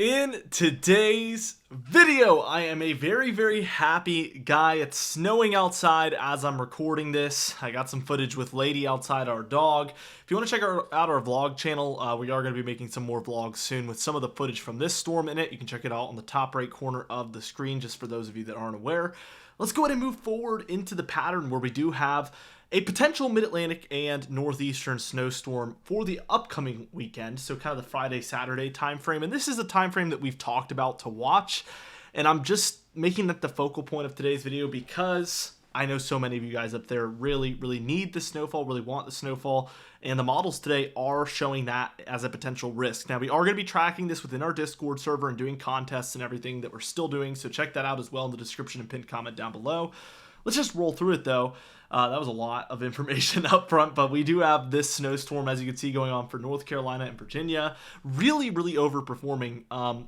In today's video, I am a very happy guy. It's snowing outside as I'm recording this. I got some footage with Lady outside, our dog. If you want to check out our vlog channel, we are going to be making some more vlogs soon with some of the footage from this storm in it. You can check it out on the top right corner of the screen, just for those of you that aren't aware. Let's go ahead and move forward into the pattern where we do have a potential mid-Atlantic and northeastern snowstorm for the upcoming weekend, so kind of the Friday-Saturday time frame. And this is a time frame that we've talked about to watch, and I'm just making that the focal point of today's video because I know so many of you guys up there really need the snowfall, really want the snowfall, and the models today are showing that as a potential risk. Now, we are going to be tracking this within our Discord server and doing contests and everything that we're still doing, so check that out as well in the description and pinned comment down below. Let's just roll through it though. That was a lot of information up front, but we do have this snowstorm, as you can see, going on for North Carolina and Virginia. Really overperforming.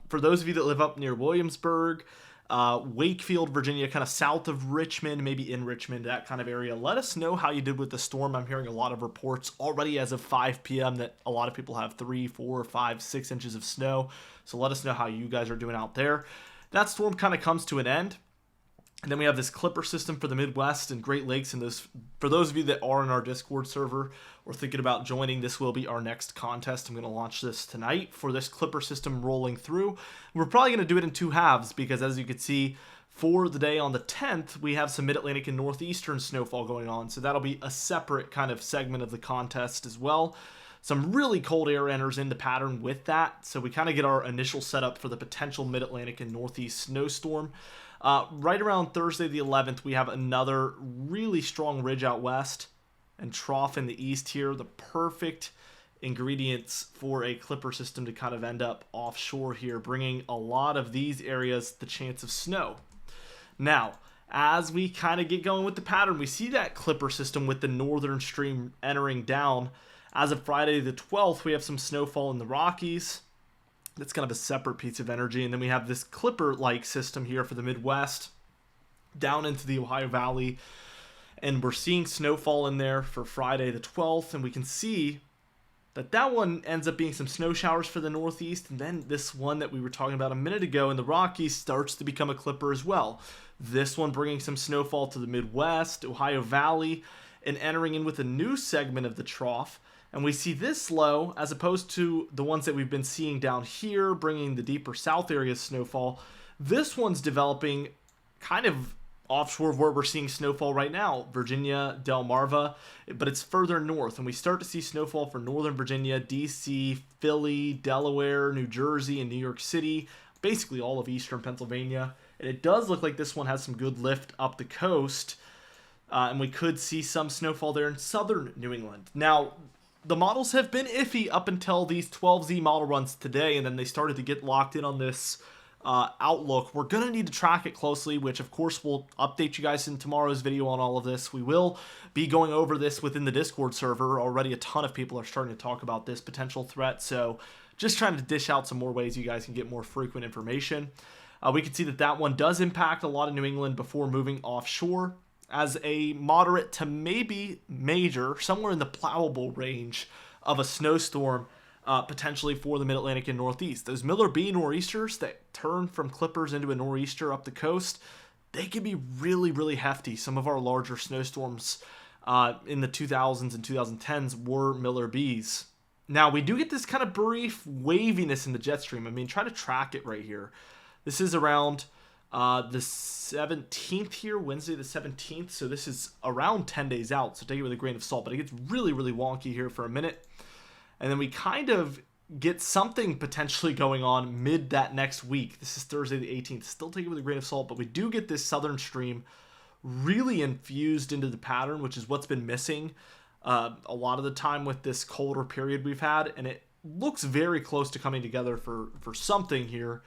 For those of you that live up near Williamsburg, Wakefield, Virginia, kind of south of Richmond, maybe in Richmond, that kind of area, let us know how you did with the storm. I'm hearing a lot of reports already as of 5 p.m. that a lot of people have 3, 4, 5, 6 inches of snow. So let us know how you guys are doing out there. That storm kind of comes to an end. And then we have this clipper system for the Midwest and Great Lakes. And for those of you that are in our Discord server or thinking about joining, this will be our next contest. I'm going to launch this tonight for this clipper system rolling through. We're probably going to do it in 2 halves because, as you can see, for the day on the 10th, we have some Mid-Atlantic and Northeastern snowfall going on. So that'll be a separate kind of segment of the contest as well. Some really cold air enters in the pattern with that. So we kind of get our initial setup for the potential Mid-Atlantic and Northeast snowstorm. Right around Thursday the 11th, we have another really strong ridge out west and trough in the east here. The perfect ingredients for a clipper system to kind of end up offshore here, bringing a lot of these areas the chance of snow. Now, as we kind of get going with the pattern, we see that clipper system with the northern stream entering down. As of Friday the 12th, we have some snowfall in the Rockies. That's kind of a separate piece of energy. And then we have this clipper-like system here for the Midwest down into the Ohio Valley. And we're seeing snowfall in there for Friday the 12th. And we can see that that one ends up being some snow showers for the Northeast. And then this one that we were talking about a minute ago in the Rockies starts to become a clipper as well. This one bringing some snowfall to the Midwest, Ohio Valley, and entering in with a new segment of the trough. And we see this low, as opposed to the ones that we've been seeing down here, bringing the deeper south areas snowfall. This one's developing kind of offshore of where we're seeing snowfall right now, Virginia, Delmarva, but it's further north. And we start to see snowfall for Northern Virginia, D.C., Philly, Delaware, New Jersey, and New York City, basically all of eastern Pennsylvania. And it does look like this one has some good lift up the coast, and we could see some snowfall there in southern New England. Now, the models have been iffy up until these 12Z model runs today, and then they started to get locked in on this outlook. We're going to need to track it closely, which of course we'll update you guys in tomorrow's video on all of this. We will be going over this within the Discord server. Already a ton of people are starting to talk about this potential threat, so just trying to dish out some more ways you guys can get more frequent information. We can see that that one does impact a lot of New England before moving offshore as a moderate to maybe major, somewhere in the plowable range of a snowstorm, potentially for the Mid-Atlantic and Northeast. Those Miller B nor'easters that turn from clippers into a nor'easter up the coast, they can be really hefty. Some of our larger snowstorms in the 2000s and 2010s were Miller Bs. Now, we do get this kind of brief waviness in the jet stream. I mean, try to track it right here. This is around the 17th here, Wednesday the 17th, so this is around 10 days out, so take it with a grain of salt, but it gets really wonky here for a minute, and then we kind of get something potentially going on mid that next week. This is Thursday the 18th, still take it with a grain of salt, but we do get this southern stream really infused into the pattern, which is what's been missing a lot of the time with this colder period we've had, and it looks very close to coming together for something here.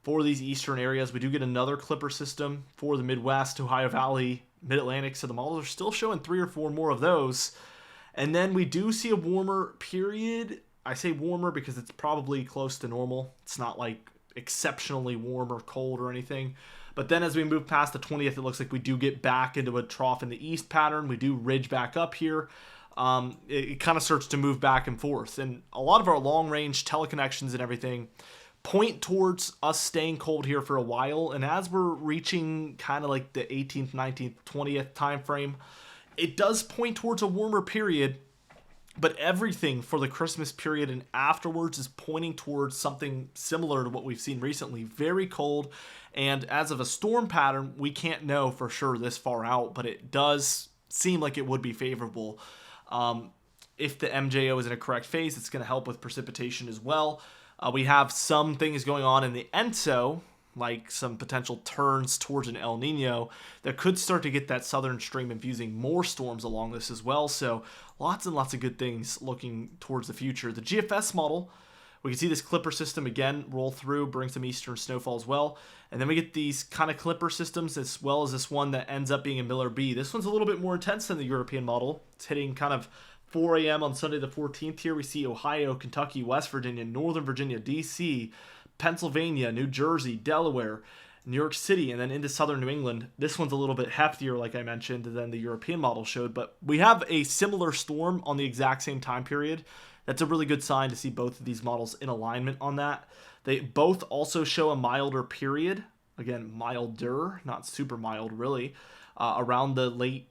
For these eastern areas, we do get another clipper system for the Midwest, Ohio Valley, Mid-Atlantic, so the models are still showing 3 or 4 more of those. And then we do see a warmer period. I say warmer because it's probably close to normal. It's not like exceptionally warm or cold or anything. But then as we move past the 20th, it looks like we do get back into a trough in the east pattern. We do ridge back up here. It kind of starts to move back and forth. And a lot of our long-range teleconnections and everything point towards us staying cold here for a while. And as we're reaching kind of like the 18th, 19th, 20th time frame, it does point towards a warmer period. But everything for the Christmas period and afterwards is pointing towards something similar to what we've seen recently. Very cold. And as of a storm pattern, we can't know for sure this far out, but it does seem like it would be favorable. If the MJO is in a correct phase, it's going to help with precipitation as well. We have some things going on in the ENSO, like some potential turns towards an El Nino that could start to get that southern stream infusing more storms along this as well. So lots and lots of good things looking towards the future. The GFS model, we can see this clipper system again roll through, bring some eastern snowfall as well. And then we get these kind of clipper systems as well as this one that ends up being a Miller B. This one's a little bit more intense than the European model. It's hitting kind of 4 a.m. on Sunday the 14th here. We see Ohio, Kentucky, West Virginia, Northern Virginia, D.C., Pennsylvania, New Jersey, Delaware, New York City, and then into southern New England. This one's a little bit heftier, like I mentioned, than the European model showed, but we have a similar storm on the exact same time period. That's a really good sign to see both of these models in alignment on that. They both also show a milder period. Again, milder, not super mild, really, around the late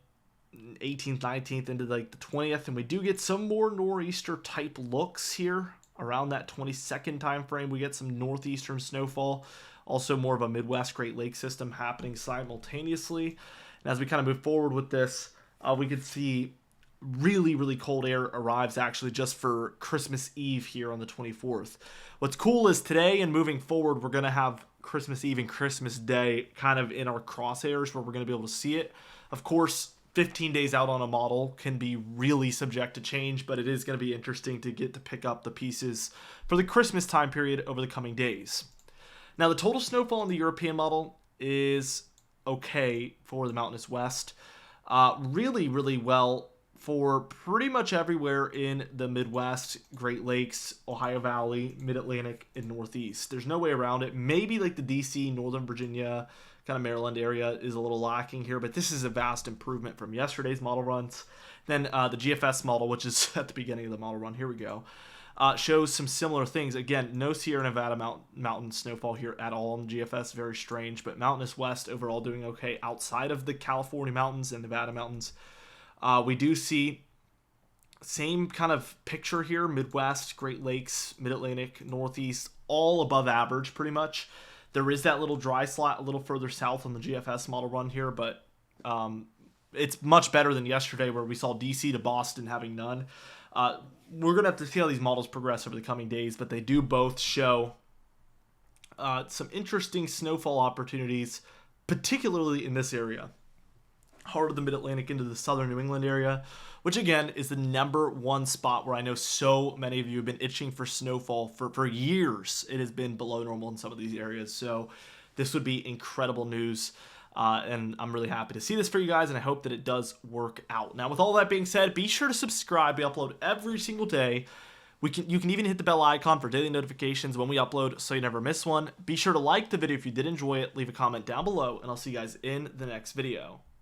18th, 19th into like the 20th, and we do get some more nor'easter type looks here around that 22nd time frame. We get some northeastern snowfall, also more of a Midwest Great Lakes system happening simultaneously. And as we kind of move forward with this, we could see really, really cold air arrives actually just for Christmas Eve here on the 24th. What's cool is today and moving forward, we're going to have Christmas Eve and Christmas Day kind of in our crosshairs where we're going to be able to see it. Of course, 15 days out on a model can be really subject to change, but it is going to be interesting to get to pick up the pieces for the Christmas time period over the coming days. Now, the total snowfall in the European model is okay for the Mountainous West. Really, really well for pretty much everywhere in the Midwest, Great Lakes, Ohio Valley, Mid-Atlantic, and Northeast. There's no way around it. Maybe like the DC, Northern Virginia, kind of Maryland area is a little lacking here, but this is a vast improvement from yesterday's model runs. Then the GFS model, which is at the beginning of the model run, here we go, shows some similar things. Again, no Sierra Nevada mountain snowfall here at all in the GFS, very strange, but Mountainous West overall doing okay outside of the California mountains and Nevada mountains. We do see same kind of picture here, Midwest, Great Lakes, Mid-Atlantic, Northeast, all above average pretty much. There is that little dry slot a little further south on the GFS model run here, but it's much better than yesterday where we saw DC to Boston having none. We're going to have to see how these models progress over the coming days, but they do both show some interesting snowfall opportunities, particularly in this area. Heart of the Mid-Atlantic into the southern New England area, which again is the #1 spot where I know so many of you have been itching for snowfall for years. It has been below normal in some of these areas, so this would be incredible news, and I'm really happy to see this for you guys, and I hope that it does work out. Now, with all that being said, be sure to subscribe. We upload every single day. You can even hit the bell icon for daily notifications when we upload so you never miss one. Be sure to like the video if you did enjoy it, leave a comment down below, and I'll see you guys in the next video.